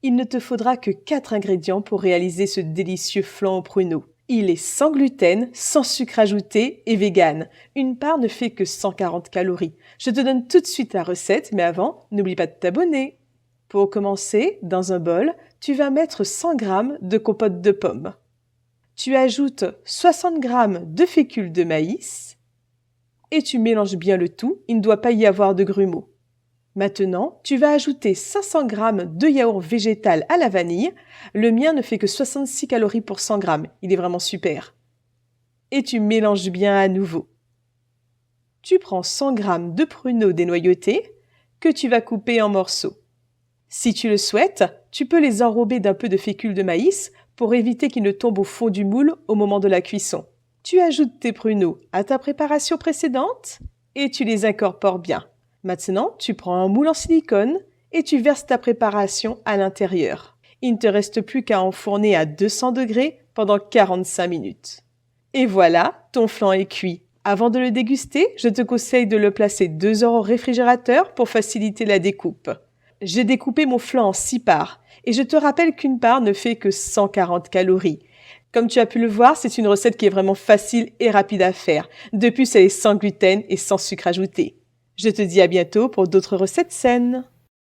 Il ne te faudra que 4 ingrédients pour réaliser ce délicieux flan aux pruneaux. Il est sans gluten, sans sucre ajouté et vegan. Une part ne fait que 140 calories. Je te donne tout de suite la recette, mais avant, n'oublie pas de t'abonner. Pour commencer, dans un bol, tu vas mettre 100 g de compote de pommes. Tu ajoutes 60 g de fécule de maïs et tu mélanges bien le tout, il ne doit pas y avoir de grumeaux. Maintenant, tu vas ajouter 500 g de yaourt végétal à la vanille. Le mien ne fait que 66 calories pour 100 g, il est vraiment super. Et tu mélanges bien à nouveau. Tu prends 100 g de pruneaux dénoyautés que tu vas couper en morceaux. Si tu le souhaites, tu peux les enrober d'un peu de fécule de maïs pour éviter qu'ils ne tombent au fond du moule au moment de la cuisson. Tu ajoutes tes pruneaux à ta préparation précédente et tu les incorpores bien. Maintenant, tu prends un moule en silicone et tu verses ta préparation à l'intérieur. Il ne te reste plus qu'à enfourner à 200 degrés pendant 45 minutes. Et voilà, ton flan est cuit. Avant de le déguster, je te conseille de le placer 2 heures au réfrigérateur pour faciliter la découpe. J'ai découpé mon flan en 6 parts et je te rappelle qu'une part ne fait que 140 calories. Comme tu as pu le voir, c'est une recette qui est vraiment facile et rapide à faire. De plus, elle est sans gluten et sans sucre ajouté. Je te dis à bientôt pour d'autres recettes saines.